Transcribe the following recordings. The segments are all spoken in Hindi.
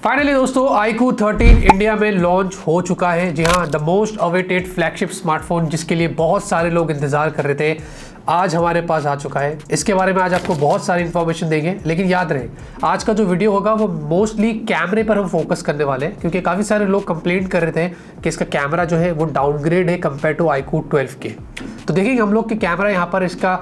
फाइनली दोस्तों iQOO 13 इंडिया में लॉन्च हो चुका है। जी हाँ, the most awaited flagship smartphone जिसके लिए बहुत सारे लोग इंतजार कर रहे थे, आज हमारे पास आ चुका है। इसके बारे में आज आपको बहुत सारी इन्फॉर्मेशन देंगे, लेकिन याद रहे आज का जो वीडियो होगा वो मोस्टली कैमरे पर हम फोकस करने वाले हैं, क्योंकि काफ़ी सारे लोग कंप्लेंट कर रहे थे कि इसका कैमरा जो है वो डाउनग्रेड है कंपेयर टू iQOO 12 के। तो देखेंगे हम लोग कि कैमरा यहाँ पर इसका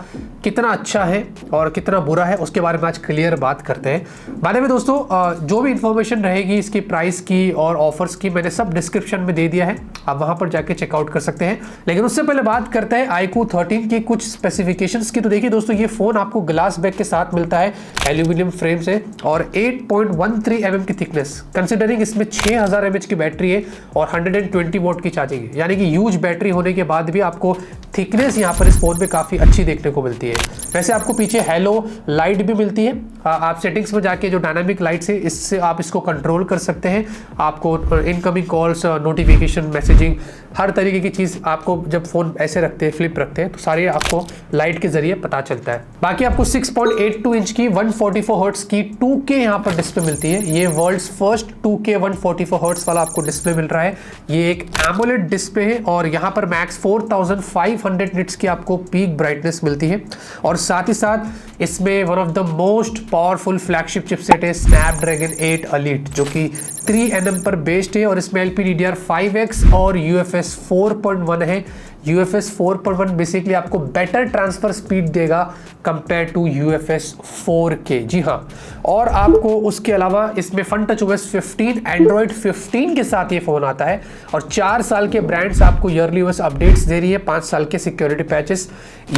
कितना अच्छा है और कितना बुरा है, उसके बारे में आज क्लियर बात करते हैं। बारे में दोस्तों जो भी इंफॉर्मेशन रहेगी इसकी प्राइस की और ऑफर्स की मैंने सब डिस्क्रिप्शन में दे दिया है, आप वहाँ पर जाके चेकआउट कर सकते हैं। लेकिन उससे पहले बात करते हैं iQOO 13 की कुछ स्पेसिफिकेशंस की। तो देखिए दोस्तों, ये फ़ोन आपको ग्लास बैक के साथ मिलता है एल्यूमिनियम फ्रेम से और 8.13 mm की थिकनेस, कंसिडरिंग इसमें 6000 mAh की बैटरी है और 120 वॉट की चार्जिंग है, यानी कि ह्यूज बैटरी होने के बाद भी आपको थिकनेस यहाँ पर इस फोन पे काफ़ी अच्छी देखने को मिलती है। वैसे आपको पीछे हेलो लाइट भी मिलती है, आप सेटिंग्स में जाके जो डायनामिक लाइट्स है इससे आप इसको कंट्रोल कर सकते हैं। आपको इनकमिंग कॉल्स, नोटिफिकेशन, मैसेजिंग, हर तरीके की चीज़ आपको जब फ़ोन ऐसे रखते हैं, फ्लिप रखते हैं, तो सारी आपको लाइट के जरिए पता चलता है। बाकी आपको 6.82 इंच की 144 हर्ट्ज की 2K यहाँ पर डिस्प्ले मिलती है। ये वर्ल्ड्स फर्स्ट 2K 144 हर्ट्ज वाला आपको डिस्प्ले मिल रहा है। ये एक एमोलेड डिस्प्ले है और यहाँ पर मैक्स 4500 निट्स की आपको पीक ब्राइटनेस मिलती है। और साथ ही साथ इसमें one of the most powerful flagship chipset है स्नैपड्रैगन 8 एलीट, जो कि 3 nm पर बेस्ड है और इसमें LPDDR5X और UFS 4.1 है। UFS 4.1 बेसिकली आपको बेटर ट्रांसफर स्पीड देगा कंपेयर टू UFS 4K। जी हाँ, और आपको उसके अलावा इसमें FunTouchOS 15 Android 15 के साथ ये फ़ोन आता है और 4 साल के ब्रांड्स आपको ईयरली OS अपडेट्स दे रही है, 5 साल के सिक्योरिटी पैचेस,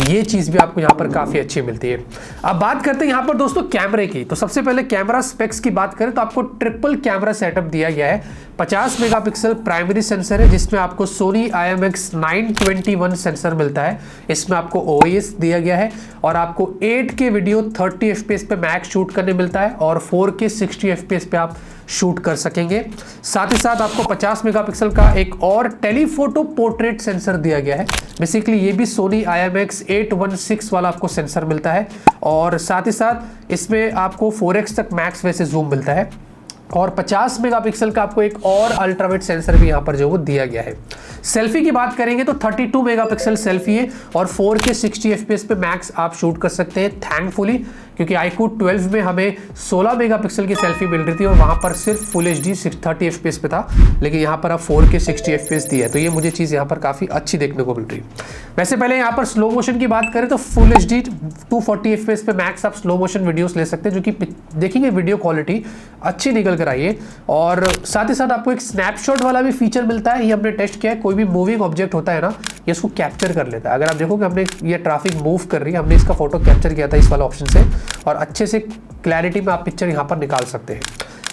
ये चीज़ भी आपको यहाँ पर काफ़ी अच्छी मिलती है। अब बात करते हैं यहाँ पर दोस्तों कैमरे की। तो सबसे पहले कैमरा स्पेक्स की बात करें तो आपको ट्रिपल कैमरा सेटअप दिया गया है। 50 मेगापिक्सल प्राइमरी सेंसर है जिसमें आपको Sony IMX921 सेंसर मिलता है। इसमें आपको OIS दिया गया है और आपको 8K वीडियो 30 FPS पे मैक्स शूट करने मिलता है और 4K 60 FPS पे आप शूट कर सकेंगे। साथ ही साथ आपको 50 मेगापिक्सल का एक और टेलीफोटो पोर्ट्रेट सेंसर दिया गया है। बेसिकली ये भी Sony IMX816 वाला आपको सेंसर मिलता है और साथ ही साथ इसमें आपको 4x तक मैक्स वैसे जूम मिलता है और 50 मेगापिक्सल का आपको एक और अल्ट्रावाइड सेंसर भी यहाँ पर जो वो दिया गया है। सेल्फी की बात करेंगे तो 32 मेगापिक्सल सेल्फी है और 4K 60 FPS पे मैक्स आप शूट कर सकते हैं थैंकफुली, क्योंकि iQOO 12 में हमें 16 मेगापिक्सल की सेल्फी मिल रही थी और वहाँ पर सिर्फ फुल HD 30 FPS पे था, लेकिन यहाँ पर अब 4K 60 FPS दिया है, तो ये मुझे चीज़ यहाँ पर काफ़ी अच्छी देखने को मिल रही है। वैसे पहले यहाँ पर स्लो मोशन की बात करें तो फुल HD 240 FPS पे मैक्स आप स्लो मोशन वीडियोस ले सकते हैं, जो कि देखेंगे वीडियो क्वालिटी अच्छी निकल कर आई है। और साथ ही साथ आपको एक स्नैपशॉट वाला भी फीचर मिलता है, ये हमने टेस्ट किया है। कोई भी मूविंग ऑब्जेक्ट होता है ना, ये इसको कैप्चर कर लेता है। अगर आप देखोगे हमने ये ट्रैफिक मूव कर रही है, हमने इसका फोटो कैप्चर किया था इस वाला ऑप्शन से और अच्छे से क्लैरिटी में आप पिक्चर यहाँ पर निकाल सकते हैं।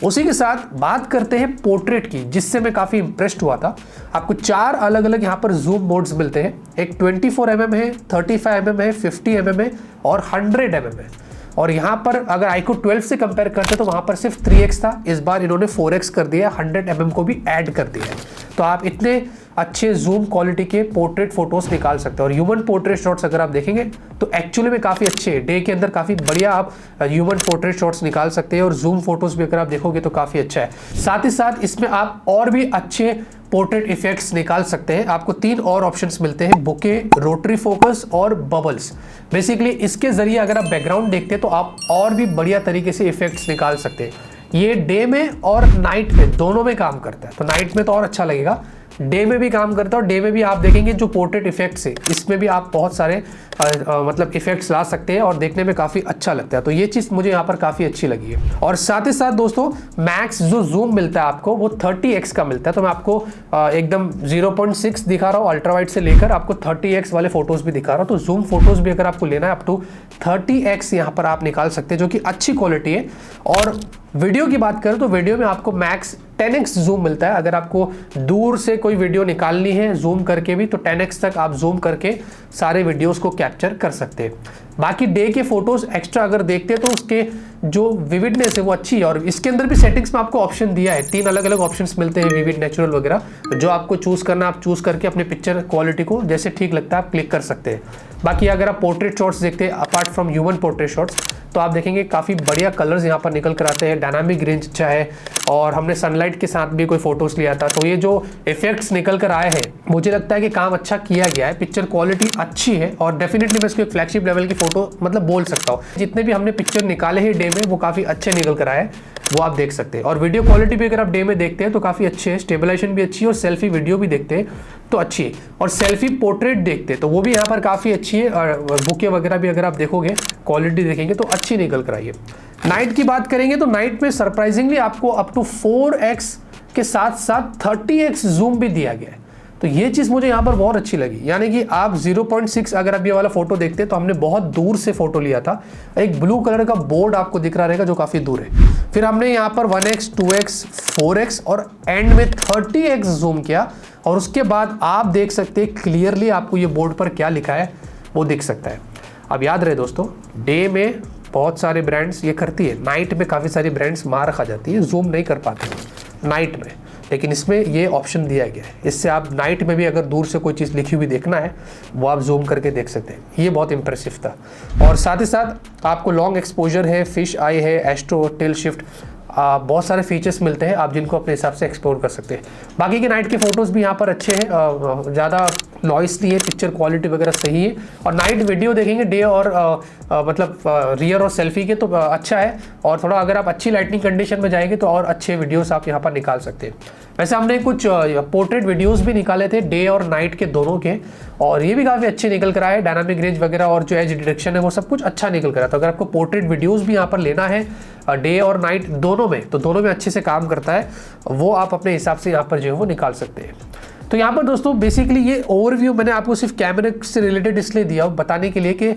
उसी के साथ बात करते हैं पोर्ट्रेट की, जिससे मैं काफ़ी इंप्रेस्ड हुआ था। आपको 4 अलग अलग यहाँ पर जूम मोड्स मिलते हैं। एक 24 mm है, 35 mm है, 50 mm है और 100 mm है। और यहाँ पर अगर iQOO 12 से कंपेयर करते तो वहाँ पर सिर्फ 3x था, इस बार इन्होंने 4x कर दिया, 100 mm को भी ऐड कर दिया है। तो आप इतने अच्छे जूम क्वालिटी के पोर्ट्रेट फोटोज निकाल सकते हैं और ह्यूमन पोर्ट्रेट शॉट्स अगर आप देखेंगे तो एक्चुअली में काफ़ी अच्छे हैं। डे के अंदर काफ़ी बढ़िया आप ह्यूमन पोर्ट्रेट शॉट्स निकाल सकते हैं और जूम फोटोज भी अगर आप देखोगे तो काफ़ी अच्छा है। साथ ही साथ इसमें आप और भी अच्छे पोर्ट्रेट इफेक्ट्स निकाल सकते हैं। आपको 3 और ऑप्शंस मिलते हैं, बुके, रोटरी फोकस और बबल्स। बेसिकली इसके जरिए अगर आप बैकग्राउंड देखते हैं तो आप और भी बढ़िया तरीके से इफेक्ट्स निकाल सकते हैं। ये डे में और नाइट में दोनों में काम करता है, तो नाइट में तो और अच्छा लगेगा, डे में भी काम करता है। और डे में भी आप देखेंगे जो पोर्ट्रेट इफेक्ट्स है इसमें भी आप बहुत सारे मतलब इफेक्ट्स ला सकते हैं और देखने में काफ़ी अच्छा लगता है। तो ये चीज़ मुझे यहाँ पर काफ़ी अच्छी लगी है। और साथ ही साथ दोस्तों मैक्स जो जूम मिलता है आपको वो 30x का मिलता है। तो मैं आपको एकदम 0.6 दिखा रहा हूँ अल्ट्रा वाइड से लेकर आपको 30x वाले फोटोज़ भी दिखा रहा हूँ। तो जूम फोटोज़ भी अगर आपको लेना है अप टू 30x यहाँ पर आप निकाल सकते हैं, जो कि अच्छी क्वालिटी है। और वीडियो की बात करें तो वीडियो में आपको मैक्स 10x जूम मिलता है। अगर आपको दूर से कोई वीडियो निकालनी है जूम करके भी तो 10x तक आप जूम करके सारे वीडियोस को कैप्चर कर सकते हैं। बाकी डे के फोटोज एक्स्ट्रा अगर देखते हैं तो उसके जो विविडनेस है वो अच्छी है। और इसके अंदर भी सेटिंग्स में आपको ऑप्शन दिया है, 3 अलग अलग ऑप्शंस मिलते हैं, विविड, नेचुरल वगैरह, जो आपको चूज करना आप चूज करके अपने पिक्चर क्वालिटी को जैसे ठीक लगता है आप क्लिक कर सकते हैं। बाकी अगर आप पोर्ट्रेट शॉट्स देखते हैं apart from human portrait shots, तो आप देखेंगे काफ़ी बढ़िया कलर्स यहाँ पर निकल कर आते हैं, डायनामिक रेंज अच्छा है। और हमने सनलाइट के साथ भी कोई फोटोज लिया था, तो ये जो इफेक्ट्स निकल कर आए हैं मुझे लगता है कि काम अच्छा किया गया है, पिक्चर क्वालिटी अच्छी है। और डेफिनेटली मैं इसको एक फ्लैगशिप लेवल की फोटो मतलब बोल सकता हूँ। जितने भी हमने पिक्चर निकाले हैं डे में वो काफ़ी अच्छे निकल कर आए, वो आप देख सकते हैं। और वीडियो क्वालिटी भी अगर आप डे में देखते हैं तो काफ़ी अच्छे है, स्टेबलाइजेशन भी अच्छी है, और सेल्फी वीडियो भी देखते हैं तो अच्छी है, और सेल्फी पोर्ट्रेट देखते हैं तो वो भी यहाँ पर काफ़ी अच्छी है। और बुके वगैरह भी अगर आप देखोगे क्वालिटी देखेंगे तो अच्छी निकल कर आई है। नाइट की बात करेंगे तो नाइट में सरप्राइजिंगली आपको अप टू 4x के साथ साथ 30x जूम भी दिया गया है, तो ये चीज़ मुझे यहाँ पर बहुत अच्छी लगी। यानी कि आप 0.6 अगर आप ये वाला फोटो देखते हैं तो हमने बहुत दूर से फोटो लिया था, एक ब्लू कलर का बोर्ड आपको दिख रहा रहेगा जो काफ़ी दूर है। फिर हमने यहाँ पर 1x 2x 4x और एंड में 30x जूम किया, और उसके बाद आप देख सकते हैं क्लियरली आपको ये बोर्ड पर क्या लिखा है वो दिख सकता है। अब याद रहे दोस्तों, डे में बहुत सारे ब्रांड्स ये करती है, नाइट में काफ़ी सारी ब्रांड्स मार खा जाती है, जूम नहीं कर पाते नाइट में, लेकिन इसमें ये ऑप्शन दिया गया है। इससे आप नाइट में भी अगर दूर से कोई चीज़ लिखी हुई देखना है वो आप जूम करके देख सकते हैं, ये बहुत इंप्रेसिव था। और साथ ही साथ आपको लॉन्ग एक्सपोजर है, फिश आई है, एस्ट्रो, टिल शिफ्ट, बहुत सारे फीचर्स मिलते हैं आप जिनको अपने हिसाब से एक्सप्लोर कर सकते हैं। बाकी के नाइट के फोटोज़ भी यहाँ पर अच्छे हैं, ज़्यादा नॉइस नहीं है, पिक्चर क्वालिटी वगैरह सही है। और नाइट वीडियो देखेंगे डे और मतलब रियर और सेल्फी के तो अच्छा है, और थोड़ा अगर आप अच्छी लाइटिंग कंडीशन में जाएंगे तो और अच्छे वीडियोस आप यहाँ पर निकाल सकते हैं। वैसे हमने कुछ पोर्ट्रेट वीडियोस भी निकाले थे डे और नाइट के दोनों के, और ये भी काफ़ी अच्छे निकल कर आए, डायनामिक रेंज वगैरह और जो एज डिटेक्शन है वो सब कुछ अच्छा निकल कर आया। तो अगर आपको पोर्ट्रेट वीडियोस भी यहाँ पर लेना है डे और नाइट दोनों में, तो दोनों में अच्छे से काम करता है, वो आप अपने हिसाब से यहाँ पर जो है वो निकाल सकते हैं। तो यहाँ पर दोस्तों बेसिकली ये ओवरव्यू मैंने आपको सिर्फ कैमरे से रिलेटेड इसलिए दिया बताने के लिए कि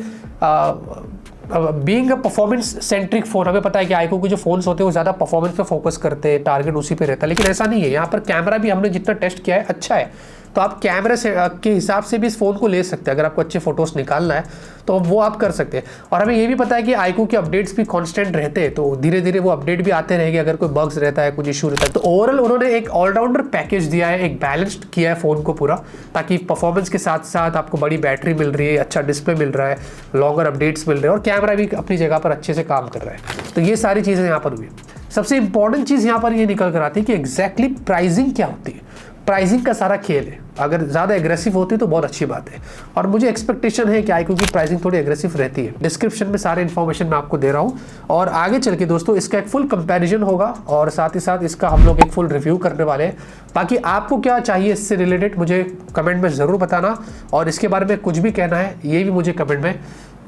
being a performance centric phone, हमें पता है कि आईक्यू के जो फोन्स होते हैं वो ज़्यादा परफॉर्मेंस पे फोकस करते हैं, टारगेट उसी पे रहता है, लेकिन ऐसा नहीं है। यहाँ पर कैमरा भी हमने जितना टेस्ट किया है अच्छा है, तो आप कैमरे से के हिसाब से भी इस फ़ोन को ले सकते हैं। अगर आपको अच्छे फोटोज़ निकालना है तो वो आप कर सकते हैं। और हमें ये भी पता है कि आईक्यू के अपडेट्स भी कांस्टेंट रहते हैं, तो धीरे धीरे वो अपडेट भी आते रहेंगे अगर कोई बग्स रहता है, कुछ इशू रहता है। तो ओवरऑल उन्होंने एक ऑलराउंडर पैकेज दिया है, एक बैलेंस्ड किया है फ़ोन को पूरा, ताकि परफॉर्मेंस के साथ साथ आपको बड़ी बैटरी मिल रही है, अच्छा डिस्प्ले मिल रहा है, लॉन्गर अपडेट्स मिल रहे हैं, और कैमरा भी अपनी जगह पर अच्छे से काम कर रहा है। तो ये सारी चीज़ें यहाँ पर हुई। सबसे इंपॉर्टेंट चीज़ यहाँ पर ये निकल कर आती है कि एग्जैक्टली प्राइसिंग क्या होती है। प्राइसिंग का सारा खेल है, अगर ज़्यादा एग्रेसिव होती है तो बहुत अच्छी बात है, और मुझे एक्सपेक्टेशन है कि आईक्यू की प्राइसिंग थोड़ी एग्रेसिव रहती है। डिस्क्रिप्शन में सारे इन्फॉर्मेशन मैं आपको दे रहा हूँ, और आगे चल के दोस्तों इसका एक फुल कंपैरिजन होगा, और साथ ही साथ इसका हम लोग एक फुल रिव्यू करने वाले हैं। बाकी आपको क्या चाहिए इससे रिलेटेड मुझे कमेंट में ज़रूर बताना, और इसके बारे में कुछ भी कहना है ये भी मुझे कमेंट में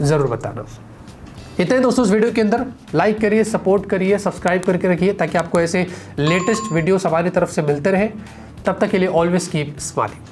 ज़रूर बताना। इतने दोस्तों इस वीडियो के अंदर, लाइक करिए, सपोर्ट करिए, सब्सक्राइब करके रखिए ताकि आपको ऐसे लेटेस्ट वीडियोस हमारी तरफ से मिलते रहे। तब तक के लिए ऑलवेज कीप स्माइलिंग।